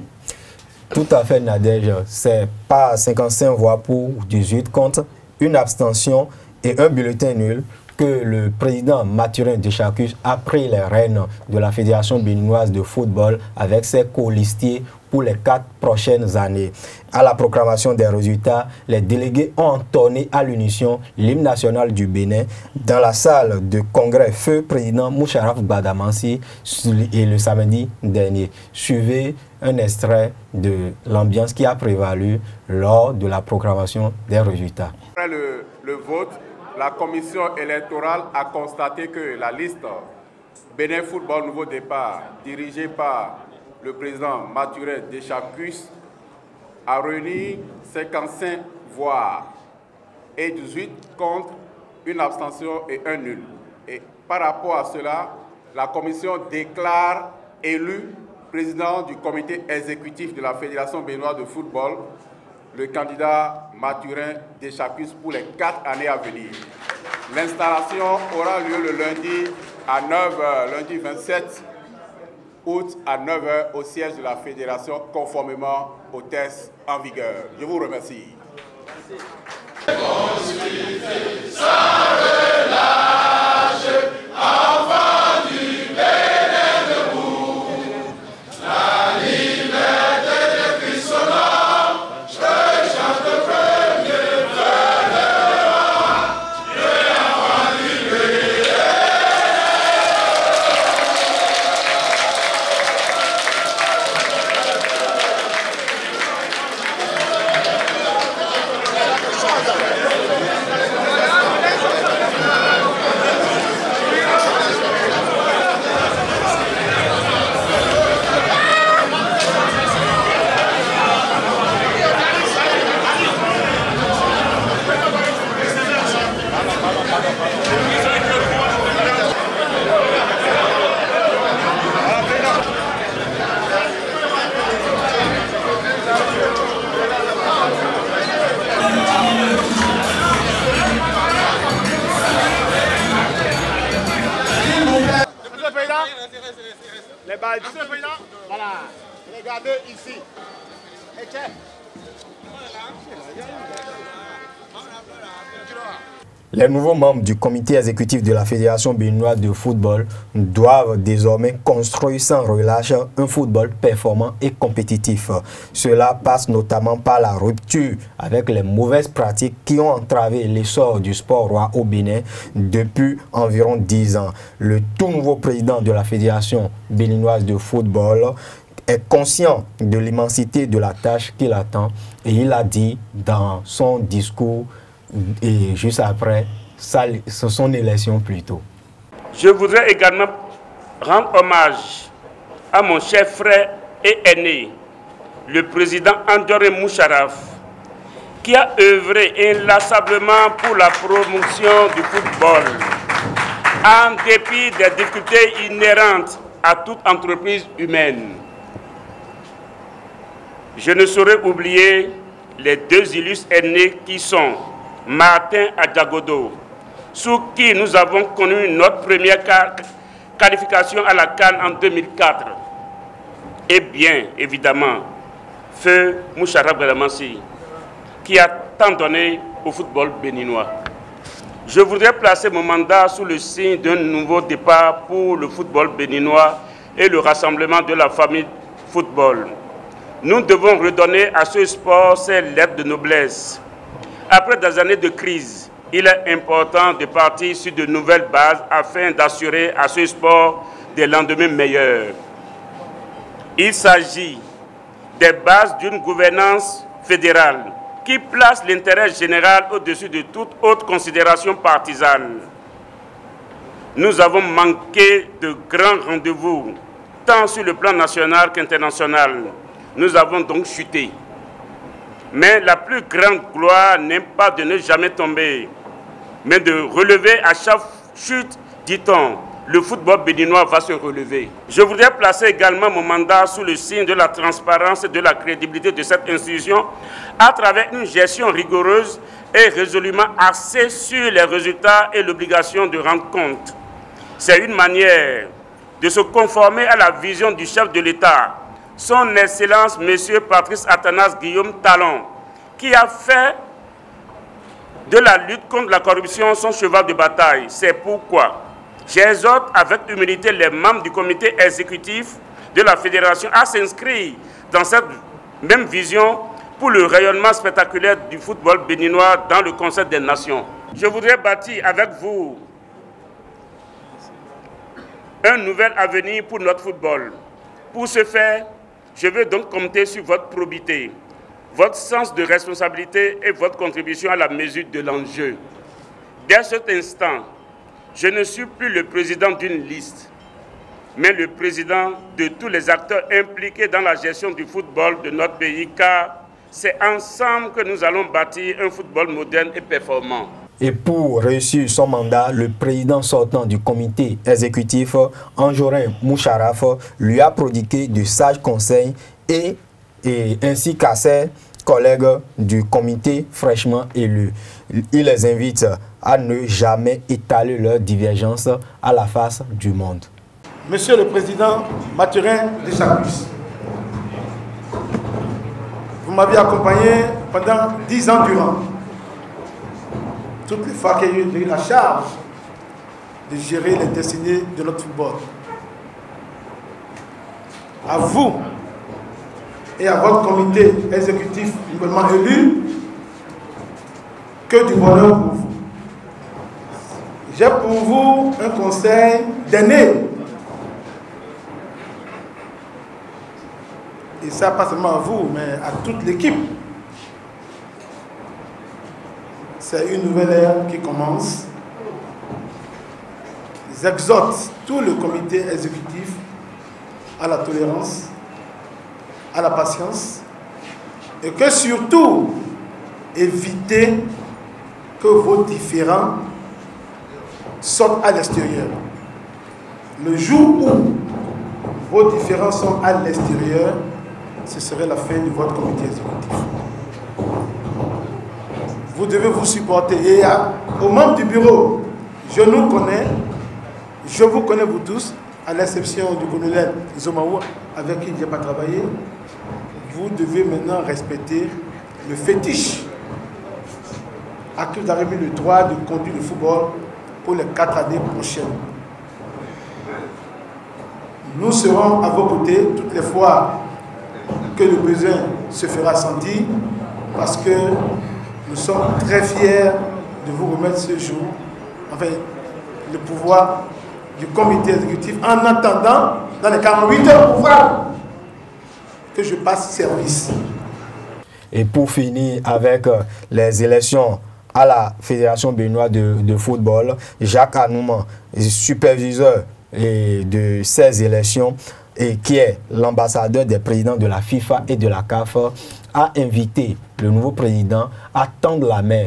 Speaker 11: Tout à fait, Nadège. C'est pas 55 voix pour, 18 contre, une abstention et un bulletin nul que le président Mathurin Deschacus a pris les rênes de la Fédération béninoise de football avec ses colistiers pour les 4 prochaines années. À la proclamation des résultats, les délégués ont entonné à l'unisson l'hymne national du Bénin dans la salle de congrès feu président Moucharaf Badamansi et le samedi dernier. Suivez un extrait de l'ambiance qui a prévalu lors de la proclamation des résultats.
Speaker 12: Après le vote, la commission électorale a constaté que la liste Bénin Football Nouveau Départ, dirigée par le président Mathurin Deschacus, a réuni 55 voix et 18 contre, une abstention et un nul. Et par rapport à cela, la commission déclare élu président du comité exécutif de la Fédération béninoise de football le candidat Mathurin Deschacus pour les 4 années à venir. L'installation aura lieu le lundi à 9h, lundi 27 août à 9h au siège de la Fédération conformément aux tests en vigueur. Je vous remercie.
Speaker 13: Les balles. Voilà. Regardez ici.
Speaker 11: Les nouveaux membres du comité exécutif de la Fédération béninoise de football doivent désormais construire sans relâche un football performant et compétitif. Cela passe notamment par la rupture avec les mauvaises pratiques qui ont entravé l'essor du sport roi au Bénin depuis environ 10 ans. Le tout nouveau président de la Fédération béninoise de football est conscient de l'immensité de la tâche qui l'attend et il a dit dans son discours et juste après son élection plutôt.
Speaker 14: Je voudrais également rendre hommage à mon cher frère et aîné, le président Andoré Moucharaf, qui a œuvré inlassablement pour la promotion du football, en dépit des difficultés inhérentes à toute entreprise humaine. Je ne saurais oublier les 2 illustres aînés qui sont Martin Adiagodo, sous qui nous avons connu notre première qualification à la CAN en 2004. Et bien évidemment, Feu Moucharaf Badamansi, qui a tant donné au football béninois. Je voudrais placer mon mandat sous le signe d'un nouveau départ pour le football béninois et le rassemblement de la famille football. Nous devons redonner à ce sport ses lettres de noblesse. Après des années de crise, il est important de partir sur de nouvelles bases afin d'assurer à ce sport des lendemains meilleurs. Il s'agit des bases d'une gouvernance fédérale qui place l'intérêt général au-dessus de toute autre considération partisane. Nous avons manqué de grands rendez-vous, tant sur le plan national qu'international. Nous avons donc chuté. Mais la plus grande gloire n'est pas de ne jamais tomber, mais de relever à chaque chute, dit-on. Le football béninois va se relever. Je voudrais placer également mon mandat sous le signe de la transparence et de la crédibilité de cette institution à travers une gestion rigoureuse et résolument axée sur les résultats et l'obligation de rendre compte. C'est une manière de se conformer à la vision du chef de l'État, son Excellence M. Patrice Athanase Guillaume Talon, qui a fait de la lutte contre la corruption son cheval de bataille. C'est pourquoi j'exhorte avec humilité les membres du comité exécutif de la fédération à s'inscrire dans cette même vision pour le rayonnement spectaculaire du football béninois dans le concert des nations. Je voudrais bâtir avec vous un nouvel avenir pour notre football. Pour ce faire, je veux donc compter sur votre probité, votre sens de responsabilité et votre contribution à la mesure de l'enjeu. Dès cet instant, je ne suis plus le président d'une liste, mais le président de tous les acteurs impliqués dans la gestion du football de notre pays, car c'est ensemble que nous allons bâtir un football moderne et performant.
Speaker 11: Et pour réussir son mandat, le président sortant du comité exécutif, Anjorin Moucharaf, lui a prodigué de sages conseils et ainsi qu'à ses collègues du comité fraîchement élus. Il les invite à ne jamais étaler leurs divergences à la face du monde.
Speaker 10: Monsieur le Président Mathurin Deschacus, vous m'avez accompagné pendant 10 ans durant. Toutes les fois qu'il y a eu la charge de gérer les destinées de notre football. À vous et à votre comité exécutif nouvellement élu, que du bonheur pour vous. J'ai pour vous un conseil d'aîné. Et ça, pas seulement à vous, mais à toute l'équipe. C'est une nouvelle ère qui commence. J'exhorte tout le comité exécutif à la tolérance, à la patience, et que surtout, évitez que vos différends sortent à l'extérieur. Le jour où vos différends sont à l'extérieur, ce serait la fin de votre comité exécutif. Vous devez vous supporter. Et aux membres du bureau, je nous connais, je vous connais vous tous, à l'exception du colonel Zomaou, avec qui je n'ai pas travaillé. Vous devez maintenant respecter le fétiche à qui vous avez mis le droit de conduire le football pour les 4 années prochaines. Nous serons à vos côtés toutes les fois que le besoin se fera sentir, parce que nous sommes très fiers de vous remettre ce jour, enfin, le pouvoir du comité exécutif, en attendant, dans les 48 heures ouvrables, que je passe service.
Speaker 11: Et pour finir avec les élections à la Fédération béninoise de football, Jacques Anouma, superviseur de ces élections, et qui est l'ambassadeur des présidents de la FIFA et de la CAF, a invité le nouveau président à tendre la main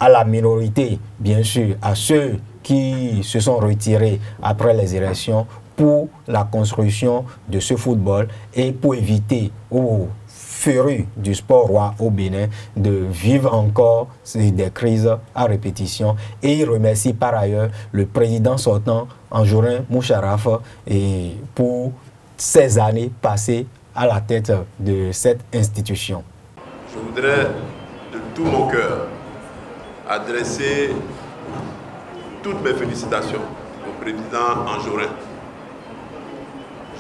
Speaker 11: à la minorité, bien sûr, à ceux qui se sont retirés après les élections pour la construction de ce football et pour éviter aux férus du sport roi au Bénin de vivre encore des crises à répétition. Et il remercie par ailleurs le président sortant, Anjorin Moucharaf, et pour ces années passées à la tête de cette institution.
Speaker 15: Je voudrais de tout mon cœur adresser toutes mes félicitations au président Anjorin.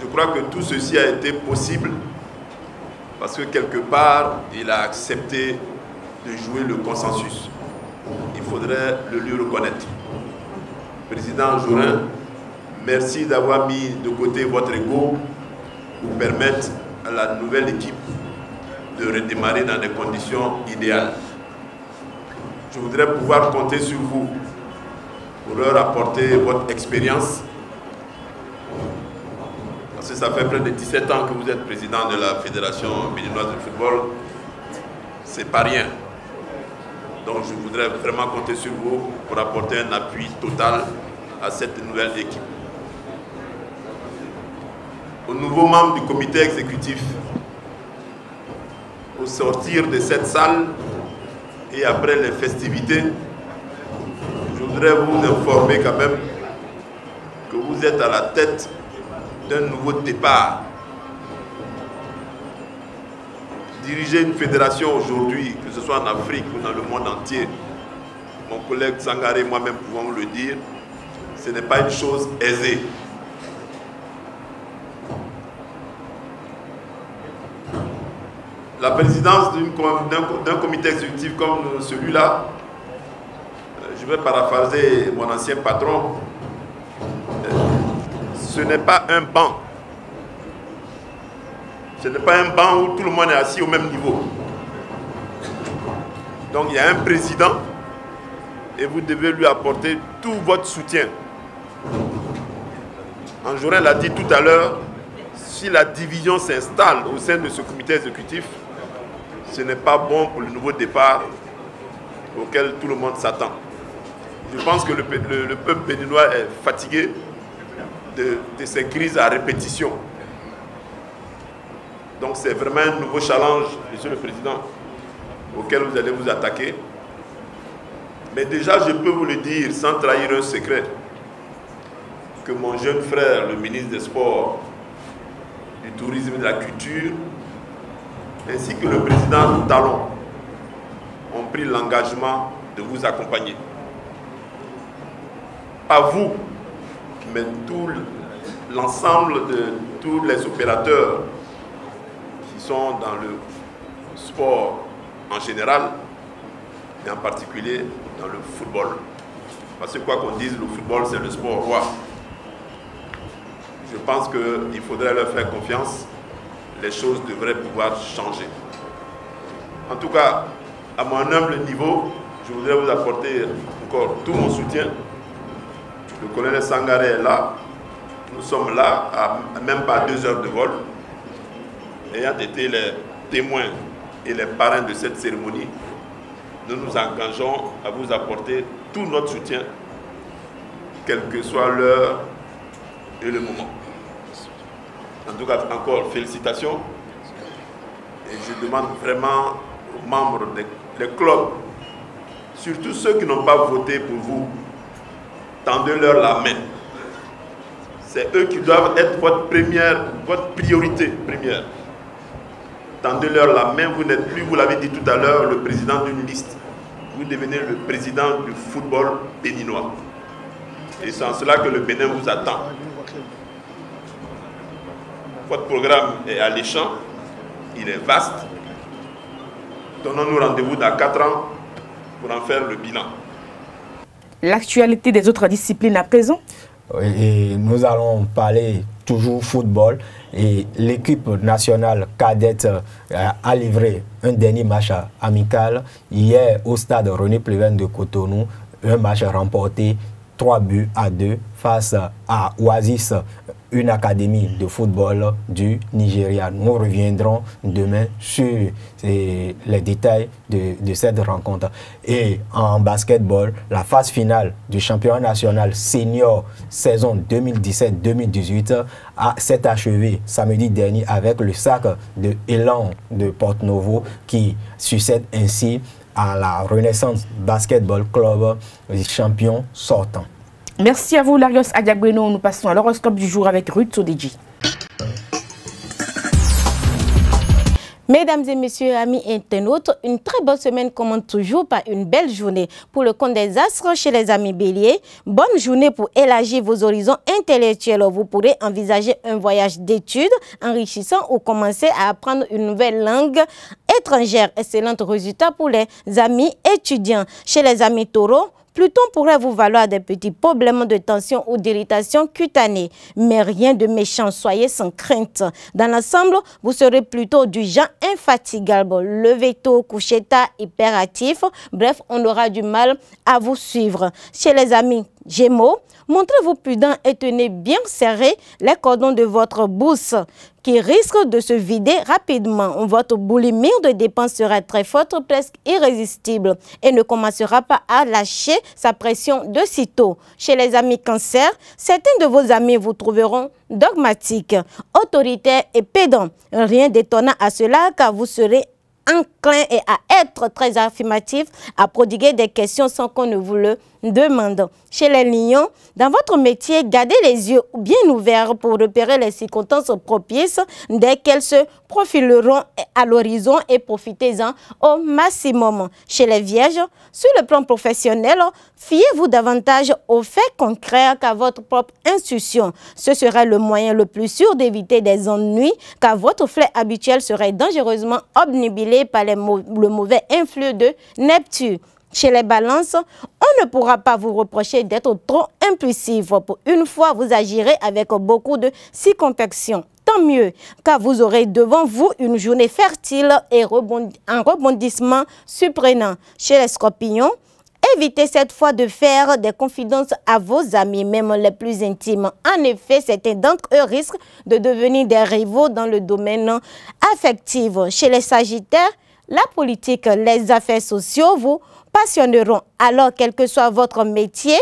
Speaker 15: Je crois que tout ceci a été possible parce que quelque part, il a accepté de jouer le consensus. Il faudrait le lui reconnaître. Président Jourin, merci d'avoir mis de côté votre ego pour permettre à la nouvelle équipe de redémarrer dans des conditions idéales. Je voudrais pouvoir compter sur vous pour leur apporter votre expérience. Parce que ça fait près de 17 ans que vous êtes président de la Fédération béninoise de football. C'est pas rien. Donc je voudrais vraiment compter sur vous pour apporter un appui total à cette nouvelle équipe. Aux nouveaux membres du comité exécutif, au sortir de cette salle et après les festivités, je voudrais vous informer quand même que vous êtes à la tête d'un nouveau départ. Diriger une fédération aujourd'hui, que ce soit en Afrique ou dans le monde entier, mon collègue Sangaré et moi-même pouvons le dire, ce n'est pas une chose aisée. La présidence d'un comité exécutif comme celui-là, je vais paraphraser mon ancien patron, ce n'est pas un banc. Ce n'est pas un banc où tout le monde est assis au même niveau. Donc il y a un président et vous devez lui apporter tout votre soutien. Jourin l'a dit tout à l'heure, si la division s'installe au sein de ce comité exécutif, ce n'est pas bon pour le nouveau départ auquel tout le monde s'attend. Je pense que le peuple béninois est fatigué de ces crises à répétition. Donc c'est vraiment un nouveau challenge, Monsieur le Président, auquel vous allez vous attaquer. Mais déjà, je peux vous le dire, sans trahir un secret, que mon jeune frère, le ministre des Sports, du Tourisme et de la Culture, ainsi que le président Talon, ont pris l'engagement de vous accompagner. Pas vous, mais tout l'ensemble de tous les opérateurs qui sont dans le sport en général, et en particulier dans le football. Parce que quoi qu'on dise, le football c'est le sport roi. Je pense qu'il faudrait leur faire confiance, les choses devraient pouvoir changer. En tout cas, à mon humble niveau, je voudrais vous apporter encore tout mon soutien. Le colonel Sangaré est là, nous sommes là, à même pas 2 heures de vol. Ayant été les témoins et les parrains de cette cérémonie, nous nous engageons à vous apporter tout notre soutien, quelle que soit l'heure et le moment. En tout cas, encore félicitations. Et je demande vraiment aux membres des clubs, surtout ceux qui n'ont pas voté pour vous, tendez-leur la main. C'est eux qui doivent être votre priorité première. Tendez-leur la main, vous n'êtes plus, vous l'avez dit tout à l'heure, le président d'une liste. Vous devenez le président du football béninois. Et c'est en cela que le Bénin vous attend. Votre programme est alléchant, il est vaste. Donnons-nous rendez-vous dans 4 ans pour en faire le bilan.
Speaker 1: L'actualité des autres disciplines à présent?
Speaker 11: Et nous allons parler toujours football. Et l'équipe nationale cadette a livré un dernier match amical hier au stade René Pleven de Cotonou. Un match remporté 3-2 face à Oasis, une académie de football du Nigeria. Nous reviendrons demain sur les détails de cette rencontre. Et en basketball, la phase finale du championnat national senior saison 2017-2018 s'est achevée samedi dernier avec le sac de Élan de Porto-Novo qui succède ainsi à la Renaissance Basketball Club, champion sortant.
Speaker 1: Merci à vous, Larios Adiagbeno. Nous passons à l'horoscope du jour avec Ruth Sodeji.
Speaker 16: Mesdames et messieurs, amis internautes, une très bonne semaine commence toujours par une belle journée. Pour le compte des astres chez les amis béliers, bonne journée pour élargir vos horizons intellectuels. Vous pourrez envisager un voyage d'études enrichissant ou commencer à apprendre une nouvelle langue étrangère. Excellent résultat pour les amis étudiants. Chez les amis taureaux, Pluton pourrait vous valoir des petits problèmes de tension ou d'irritation cutanée, mais rien de méchant, soyez sans crainte. Dans l'ensemble, vous serez plutôt du genre infatigable, levé tôt, couché tard, hyperactif. Bref, on aura du mal à vous suivre. Chez les amis Gémeaux, montrez-vous prudent et tenez bien serré les cordons de votre bourse qui risque de se vider rapidement. Votre boulimie de dépenses sera très forte, presque irrésistible et ne commencera pas à lâcher sa pression de sitôt. Chez les amis Cancer, certains de vos amis vous trouveront dogmatiques, autoritaires et pédants. Rien d'étonnant à cela car vous serez enclin et à être très affirmatif, à prodiguer des questions sans qu'on ne vous le demande. Chez les lions, dans votre métier, gardez les yeux bien ouverts pour repérer les circonstances propices dès qu'elles se profileront à l'horizon et profitez-en au maximum. Chez les vierges, sur le plan professionnel, fiez-vous davantage aux faits concrets qu'à votre propre intuition. Ce serait le moyen le plus sûr d'éviter des ennuis car votre fleur habituel serait dangereusement obnubilé par le mauvais influx de Neptune. Chez les balances, on ne pourra pas vous reprocher d'être trop impulsif. Pour une fois, vous agirez avec beaucoup de circonspection. Tant mieux, car vous aurez devant vous une journée fertile et un rebondissement surprenant. Chez les scorpions, évitez cette fois de faire des confidences à vos amis, même les plus intimes. En effet, certains d'entre eux risquent de devenir des rivaux dans le domaine affectif. Chez les sagittaires, la politique, les affaires sociaux vous passionneront. Alors, quel que soit votre métier,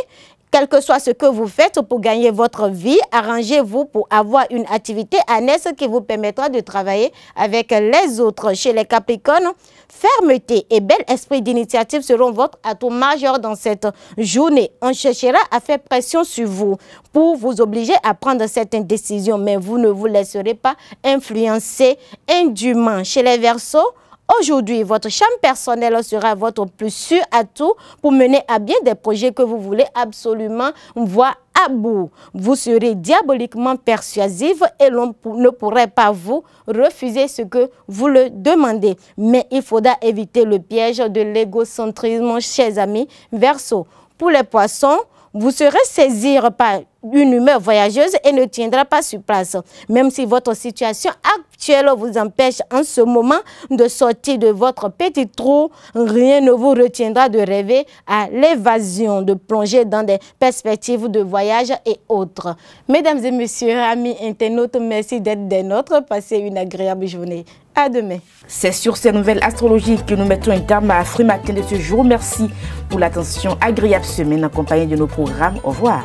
Speaker 16: quel que soit ce que vous faites pour gagner votre vie, arrangez-vous pour avoir une activité annexe qui vous permettra de travailler avec les autres. Chez les Capricornes, fermeté et bel esprit d'initiative seront votre atout majeur dans cette journée. On cherchera à faire pression sur vous pour vous obliger à prendre certaines décisions, mais vous ne vous laisserez pas influencer indûment. Chez les Verseaux, aujourd'hui, votre chambre personnelle sera votre plus sûr atout pour mener à bien des projets que vous voulez absolument voir à bout. Vous serez diaboliquement persuasif et l'on ne pourrait pas vous refuser ce que vous le demandez. Mais il faudra éviter le piège de l'égocentrisme, chers amis Verseaux. Pour les poissons, vous serez saisir par une humeur voyageuse et ne tiendra pas sur place. Même si votre situation actuelle vous empêche en ce moment de sortir de votre petit trou, rien ne vous retiendra de rêver à l'évasion, de plonger dans des perspectives de voyage et autres. Mesdames et messieurs, amis internautes, merci d'être des nôtres. Passez une agréable journée. À demain.
Speaker 1: C'est sur ces nouvelles astrologiques que nous mettons un terme à Free Matin de ce jour. Merci pour l'attention. Agréable semaine accompagnée de nos programmes. Au revoir.